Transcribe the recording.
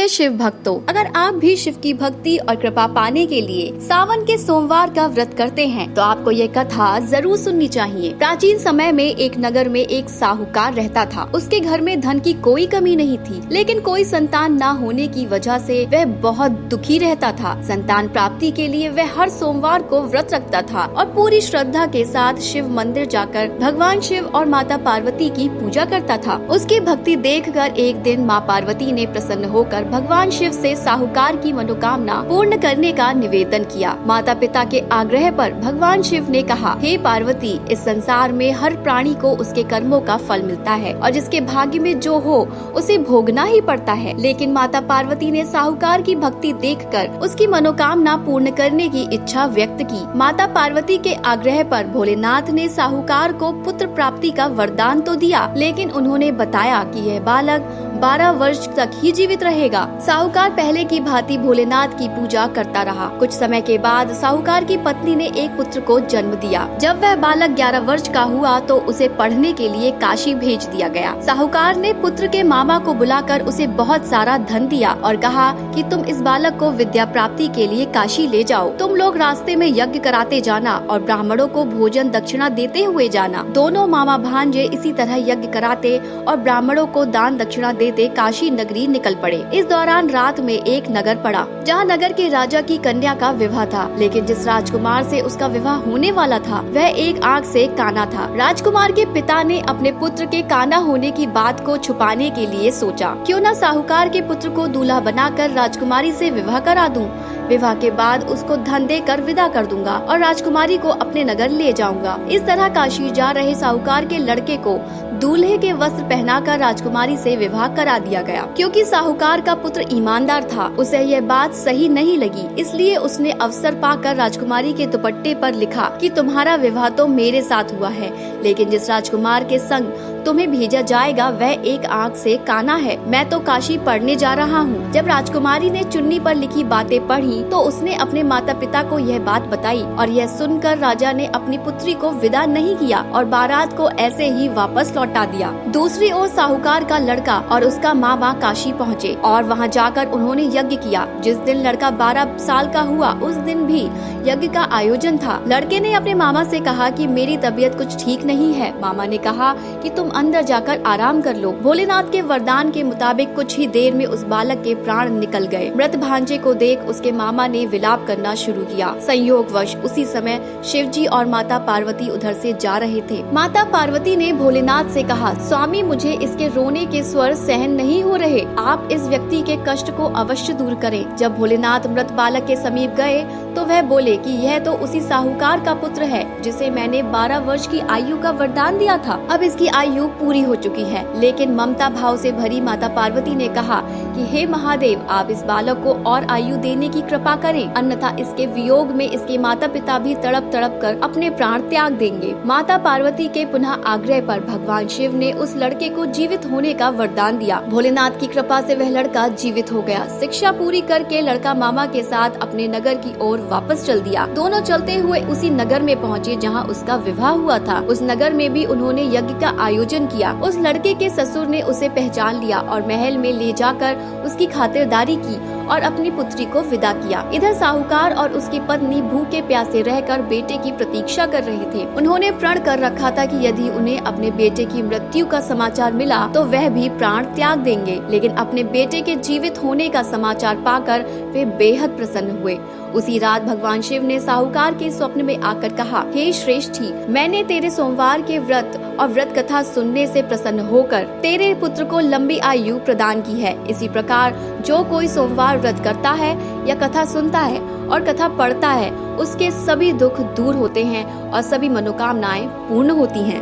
शिव भक्तों, अगर आप भी शिव की भक्ति और कृपा पाने के लिए सावन के सोमवार का व्रत करते हैं तो आपको ये कथा जरूर सुननी चाहिए। प्राचीन समय में एक नगर में एक साहूकार रहता था। उसके घर में धन की कोई कमी नहीं थी, लेकिन कोई संतान न होने की वजह से वह बहुत दुखी रहता था। संतान प्राप्ति के लिए वह हर सोमवार को व्रत रखता था और पूरी श्रद्धा के साथ शिव मंदिर जाकर भगवान शिव और माता पार्वती की पूजा करता था। उसकी भक्ति देखकर एक दिन माँ पार्वती ने प्रसन्न होकर भगवान शिव से साहूकार की मनोकामना पूर्ण करने का निवेदन किया। माता पिता के आग्रह पर भगवान शिव ने कहा, हे पार्वती, इस संसार में हर प्राणी को उसके कर्मों का फल मिलता है और जिसके भाग्य में जो हो उसे भोगना ही पड़ता है। लेकिन माता पार्वती ने साहूकार की भक्ति देखकर उसकी मनोकामना पूर्ण करने की इच्छा व्यक्त की। माता पार्वती के आग्रह पर भोलेनाथ ने साहूकार को पुत्र प्राप्ति का वरदान तो दिया, लेकिन उन्होंने बताया कि यह बालक 12 वर्ष तक ही जीवित रहेगा। साहूकार पहले की भांति भोलेनाथ की पूजा करता रहा। कुछ समय के बाद साहूकार की पत्नी ने एक पुत्र को जन्म दिया। जब वह बालक 11 वर्ष का हुआ तो उसे पढ़ने के लिए काशी भेज दिया गया। साहूकार ने पुत्र के मामा को बुलाकर उसे बहुत सारा धन दिया और कहा कि तुम इस बालक को विद्या प्राप्ति के लिए काशी ले जाओ। तुम लोग रास्ते में यज्ञ कराते जाना और ब्राह्मणों को भोजन दक्षिणा देते हुए जाना। दोनों मामा भांजे इसी तरह यज्ञ कराते और ब्राह्मणों को दान दक्षिणा देते काशी नगरी निकल पड़े। इस दौरान रात में एक नगर पड़ा, जहाँ नगर के राजा की कन्या का विवाह था। लेकिन जिस राजकुमार से उसका विवाह होने वाला था वह एक आंख से काना था। राजकुमार के पिता ने अपने पुत्र के काना होने की बात को छुपाने के लिए सोचा, क्यों न साहूकार के पुत्र को दूल्हा बनाकर राजकुमारी से विवाह करा दूं। विवाह के बाद उसको धन देकर विदा कर दूंगा और राजकुमारी को अपने नगर ले जाऊंगा। इस तरह काशी जा रहे साहूकार के लड़के को दूल्हे के वस्त्र पहनाकर राजकुमारी से विवाह करा दिया गया। क्योंकि साहूकार का पुत्र ईमानदार था, उसे यह बात सही नहीं लगी, इसलिए उसने अवसर पाकर राजकुमारी के दुपट्टे पर लिखा कि तुम्हारा विवाह तो मेरे साथ हुआ है, लेकिन जिस राजकुमार के संग तुम्हें भेजा जाएगा वह एक आंख से काना है। मैं तो काशी पढ़ने जा रहा हूँ। जब राजकुमारी ने चुन्नी पर लिखी बातें पढ़ी तो उसने अपने माता पिता को यह बात बताई और यह सुनकर राजा ने अपनी पुत्री को विदा नहीं किया और बारात को ऐसे ही वापस लौटा दिया। दूसरी ओर साहूकार का लड़का और उसका मामा काशी पहुँचे और वहाँ जाकर उन्होंने यज्ञ किया। जिस दिन लड़का 12 साल का हुआ उस दिन भी यज्ञ का आयोजन था। लड़के ने अपने मामा से कहा कि मेरी तबीयत कुछ ठीक नहीं है। मामा ने कहा कि तुम अंदर जाकर आराम कर लो। भोलेनाथ के वरदान के मुताबिक कुछ ही देर में उस बालक के प्राण निकल गए। मृत भांजे को देख उसके मामा ने विलाप करना शुरू किया। संयोगवश उसी समय शिवजी और माता पार्वती उधर से जा रहे थे। माता पार्वती ने भोलेनाथ से कहा, स्वामी, मुझे इसके रोने के स्वर सहन नहीं हो रहे। आप इस व्यक्ति के कष्ट को अवश्य दूर करें। जब भोलेनाथ मृत बालक के समीप गए तो वह बोले कि यह तो उसी साहूकार का पुत्र है जिसे मैंने 12 वर्ष की आयु का वरदान दिया था। अब इसकी आयु पूरी हो चुकी है। लेकिन ममता भाव से भरी माता पार्वती ने कहा कि हे महादेव, आप इस बालक को और आयु देने की कृपा करें, अन्यथा इसके वियोग में इसके माता पिता भी तड़प तड़प कर अपने प्राण त्याग देंगे। माता पार्वती के पुनः आग्रह पर भगवान शिव ने उस लड़के को जीवित होने का वरदान दिया। भोलेनाथ की कृपा से वह लड़का जीवित हो गया। शिक्षा पूरी करके लड़का मामा के साथ अपने नगर की ओर वापस चल दिया। दोनों चलते हुए उसी नगर में पहुँचे जहाँ उसका विवाह हुआ था। उस नगर में भी उन्होंने यज्ञ का आयोजन किया। उस लड़के के ससुर ने उसे पहचान लिया और महल में ले जाकर उसकी खातिरदारी की और अपनी पुत्री को विदा किया। इधर साहूकार और उसकी पत्नी भूखे प्यासे रहकर बेटे की प्रतीक्षा कर रहे थे। उन्होंने प्रण कर रखा था कि यदि उन्हें अपने बेटे की मृत्यु का समाचार मिला तो वह भी प्राण त्याग देंगे। लेकिन अपने बेटे के जीवित होने का समाचार पाकर वे बेहद प्रसन्न हुए। उसी रात भगवान शिव ने साहूकार के स्वप्न में आकर कहा, हे श्रेष्ठी, मैंने तेरे सोमवार के व्रत और व्रत कथा सुनने से प्रसन्न होकर तेरे पुत्र को लंबी आयु प्रदान की है। इसी प्रकार जो कोई सोमवार व्रत करता है या कथा सुनता है और कथा पढ़ता है उसके सभी दुख दूर होते हैं और सभी मनोकामनाएं पूर्ण होती हैं।